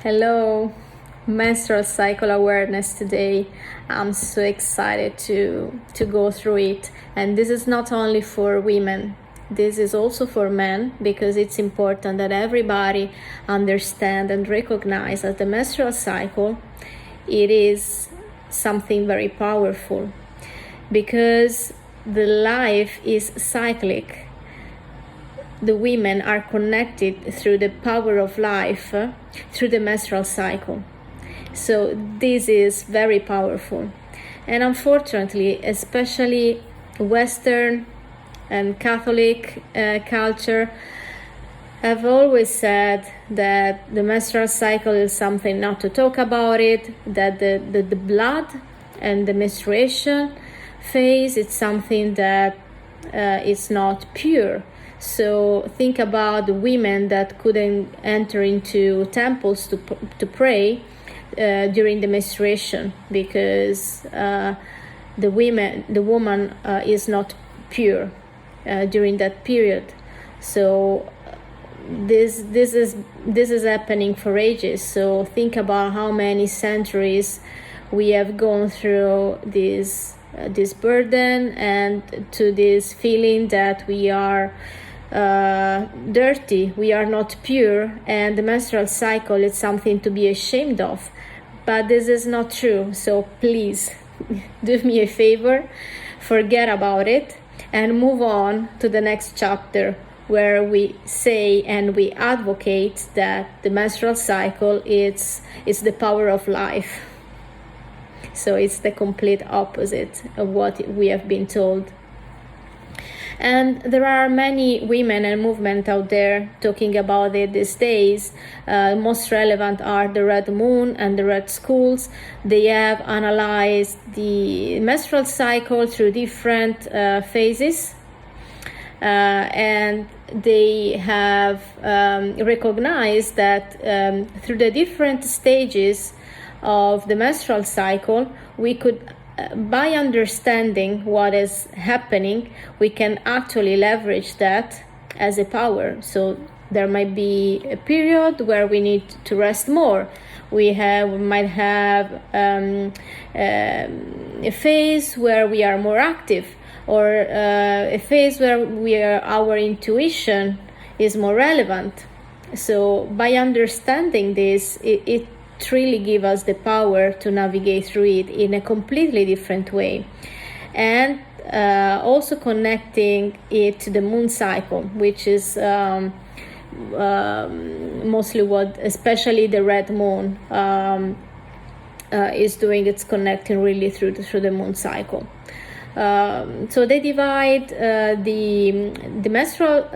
Hello, menstrual cycle awareness today. I'm so excited to go through it. And this is not only for women, this is also for men, because it's important that everybody understand and recognize that the menstrual cycle, it is something very powerful, because the life is cyclic. The women are connected through the power of life, through the menstrual cycle. So this is very powerful. And unfortunately, especially Western and Catholic culture have always said that the menstrual cycle is something not to talk about it, that the blood and the menstruation phase is something that is not pure. So think about the women that couldn't enter into temples to pray during the menstruation, because the woman is not pure during that period. So this is happening for ages. So think about how many centuries we have gone through this burden and to this feeling that we are dirty, we are not pure, and the menstrual cycle is something to be ashamed of. But this is not true. So please do me a favor, forget about it and move on to the next chapter, where we say and we advocate that the menstrual cycle is the power of life. So it's the complete opposite of what we have been told. And there are many women and movement out there talking about it these days. Most relevant are the Red Moon and the Red Schools. They have analyzed the menstrual cycle through different phases. And they have recognized that through the different stages of the menstrual cycle, we could, by understanding what is happening, we can actually leverage that as a power. So there might be a period where we need to rest more. We might have a phase where we are more active, or a phase where our intuition is more relevant. So by understanding this, it really gives us the power to navigate through it in a completely different way. And also connecting it to the moon cycle, which is mostly what especially the Red Moon is doing. It's connecting really through the moon cycle. So they divide the menstrual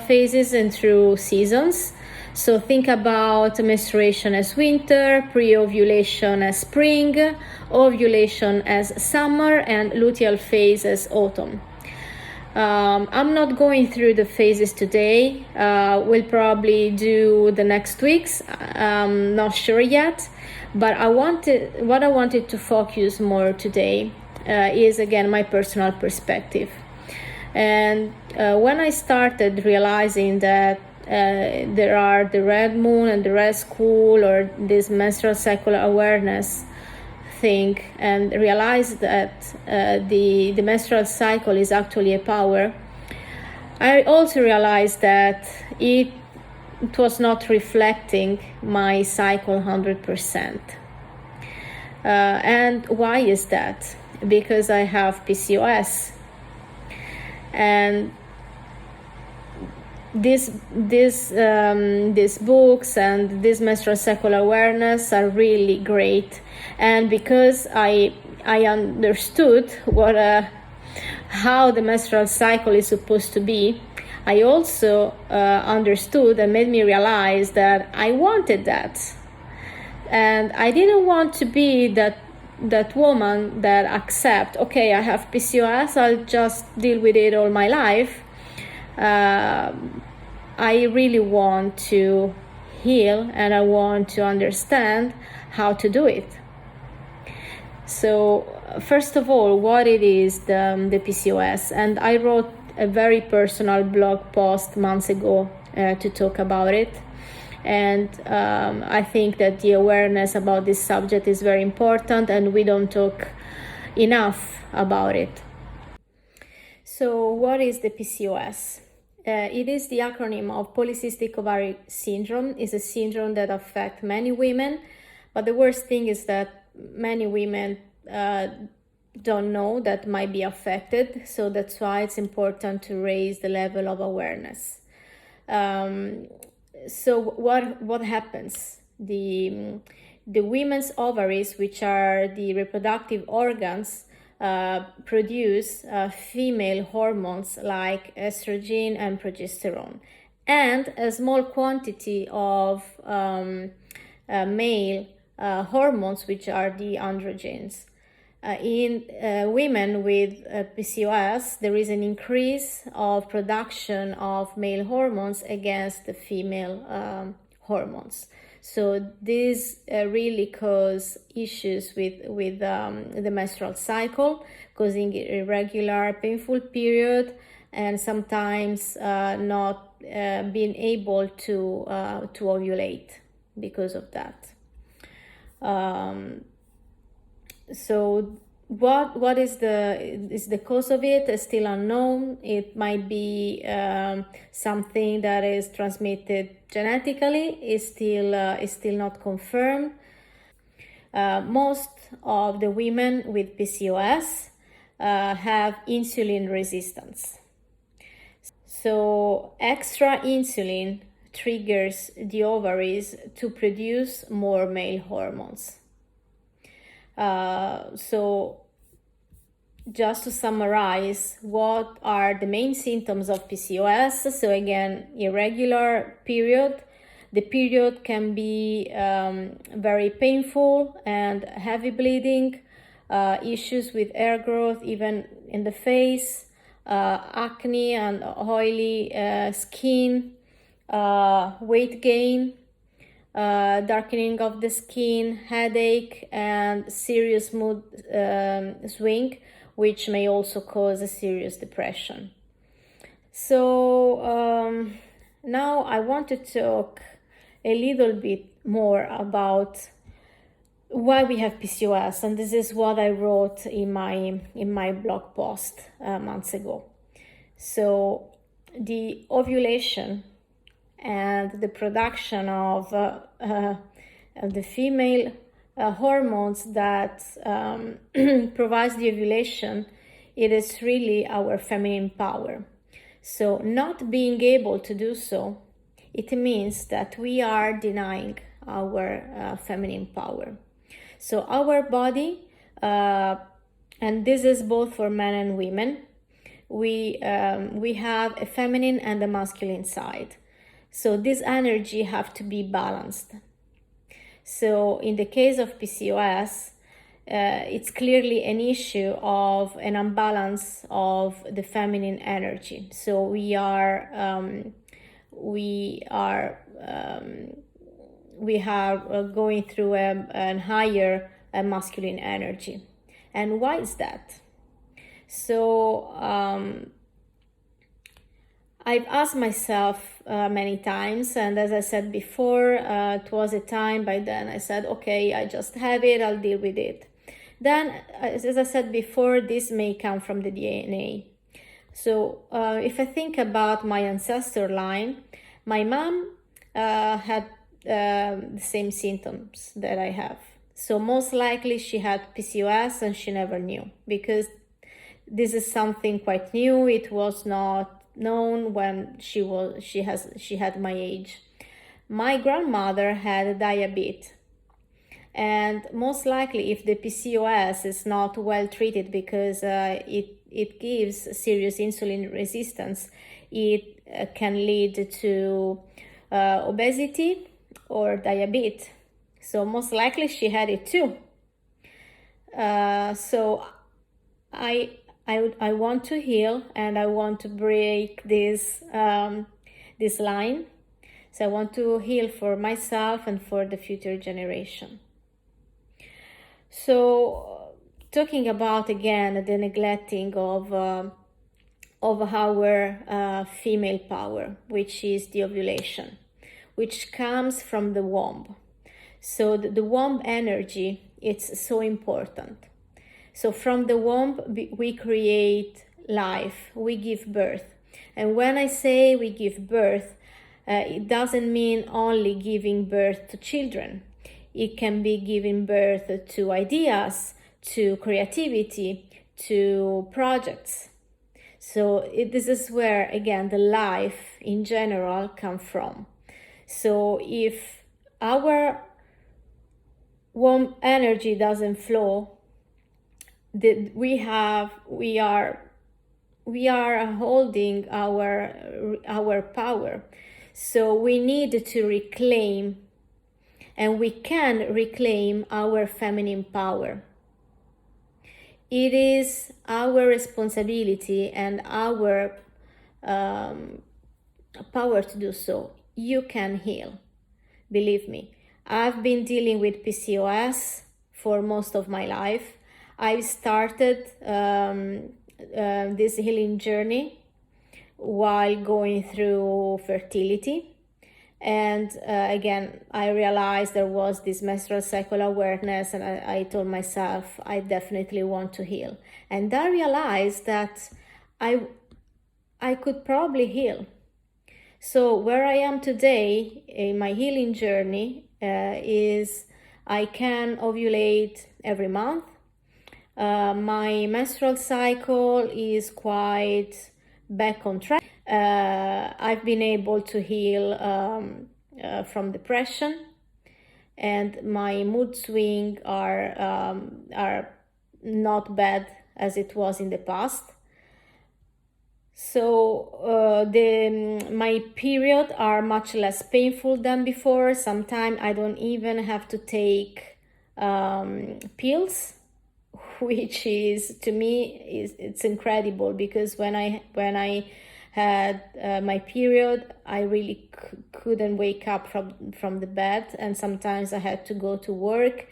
phases into seasons. So think about menstruation as winter, pre-ovulation as spring, ovulation as summer, and luteal phase as autumn. I'm not going through the phases today. We'll probably do the next weeks. I'm not sure yet, but what I wanted to focus more today is, again, my personal perspective. And when I started realizing that there are the Red Moon and the Red School, or this menstrual cycle awareness thing, and realized that the menstrual cycle is actually a power, I also realized that it was not reflecting my cycle 100%. And why is that? Because I have PCOS, and these books and this menstrual cycle awareness are really great. And because I understood how the menstrual cycle is supposed to be, I also understood and made me realize that I wanted that. And I didn't want to be that woman that accept, okay, I have PCOS, I'll just deal with it all my life. I really want to heal, and I want to understand how to do it. So first of all, what it is, the PCOS, and I wrote a very personal blog post months ago to talk about it. And I think that the awareness about this subject is very important, and we don't talk enough about it. So what is the PCOS? It is the acronym of polycystic ovary syndrome. It's a syndrome that affects many women, but the worst thing is that many women don't know that might be affected. So that's why it's important to raise the level of awareness. So what happens? The women's ovaries, which are the reproductive organs, produce female hormones like estrogen and progesterone, and a small quantity of male hormones, which are the androgens. In women with PCOS, there is an increase of production of male hormones against the female hormones. So this really cause issues with the menstrual cycle, causing irregular, painful period, and sometimes not being able to ovulate because of that. So what is the cause of it is still unknown. It might be something that is transmitted genetically. Is still not confirmed. Most of the women with PCOS have insulin resistance. So extra insulin triggers the ovaries to produce more male hormones. So just to summarize, what are the main symptoms of PCOS? So again, irregular period. The period can be very painful and heavy bleeding, issues with hair growth, even in the face, acne and oily skin, weight gain, darkening of the skin, headache, and serious mood swing, which may also cause a serious depression. So now I want to talk a little bit more about why we have PCOS, and this is what I wrote in my blog post months ago. So the ovulation and the production of the female hormones that provides the ovulation, it is really our feminine power. So not being able to do so, it means that we are denying our feminine power. So our body, and this is both for men and women, we have a feminine and a masculine side. So this energy have to be balanced. So in the case of PCOS, it's clearly an issue of an imbalance of the feminine energy. So we are going through a higher masculine energy. And why is that? So I've asked myself many times, and as I said before, it was a time by then I said, okay, I just have it, I'll deal with it. Then, as I said before, this may come from the DNA. So if I think about my ancestor line, my mom had the same symptoms that I have. So most likely she had PCOS and she never knew, because this is something quite new. It was not known when she had my age. My grandmother had diabetes, and most likely if the PCOS is not well treated, because it gives serious insulin resistance, it can lead to obesity or diabetes. So most likely she had it too. So I want to heal, and I want to break this line. So I want to heal for myself and for the future generation. So talking about again the neglecting of our female power, which is the ovulation. which comes from the womb. So the womb energy, it's so important. So from the womb, we create life, we give birth. And when I say we give birth, it doesn't mean only giving birth to children. It can be giving birth to ideas, to creativity, to projects. So this is where, again, the life in general comes from. So if our womb energy doesn't flow, we are holding our power. So we need to reclaim, and we can reclaim our feminine power. It is our responsibility and our power to do so. You can heal. Believe me, I've been dealing with PCOS for most of my life. I started this healing journey while going through fertility. And again, I realized there was this menstrual cycle awareness, and I told myself, I definitely want to heal. And I realized that I could probably heal. So where I am today in my healing journey is I can ovulate every month. My menstrual cycle is quite back on track. I've been able to heal from depression, and my mood swing are not bad as it was in the past. So my period are much less painful than before. Sometimes I don't even have to take pills, which is, to me, it's incredible, because when I had my period, I really couldn't wake up from the bed, and sometimes I had to go to work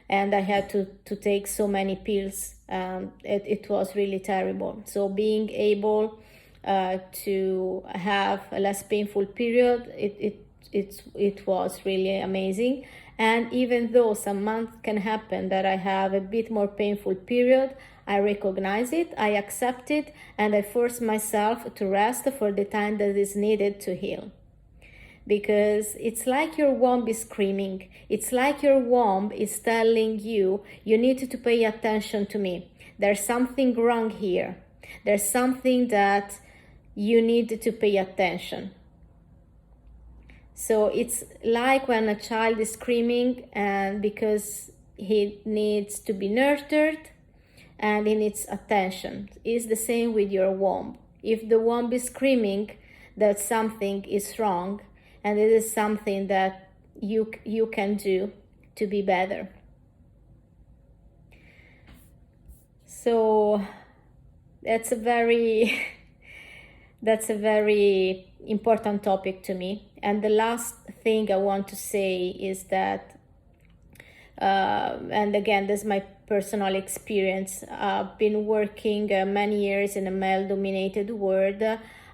and I had to take so many pills. It was really terrible. So being able to have a less painful period, it was really amazing. And even though some months can happen that I have a bit more painful period, I recognize it, I accept it, and I force myself to rest for the time that is needed to heal. Because it's like your womb is screaming. It's like your womb is telling you, you need to pay attention to me. There's something wrong here. There's something that you need to pay attention. So it's like when a child is screaming, and because he needs to be nurtured and he needs attention. It's the same with your womb. If the womb is screaming that something is wrong, and it is something that you can do to be better. So that's a very important topic to me. And the last thing I want to say is that, and again, this is my personal experience. I've been working many years in a male-dominated world.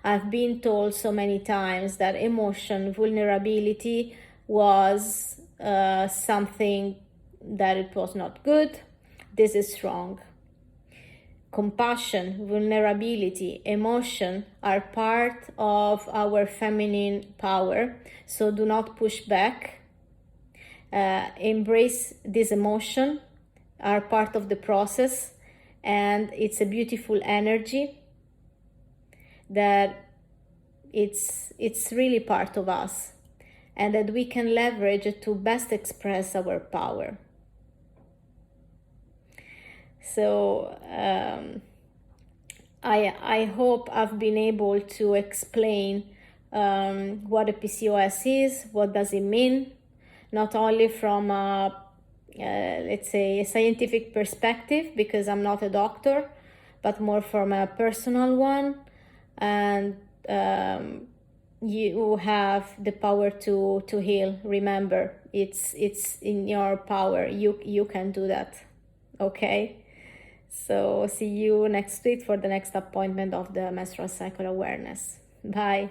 I've been told so many times that emotion, vulnerability was something that it was not good. This is wrong. Compassion, vulnerability, emotion are part of our feminine power. So do not push back. Embrace this emotion, are part of the process, and it's a beautiful energy that it's really part of us, and that we can leverage to best express our power. So I hope I've been able to explain what a PCOS is, what does it mean, not only from let's say a scientific perspective, because I'm not a doctor, but more from a personal one. And you have the power to heal. Remember, it's in your power. You can do that. Okay. So see you next week for the next appointment of the menstrual cycle awareness. Bye.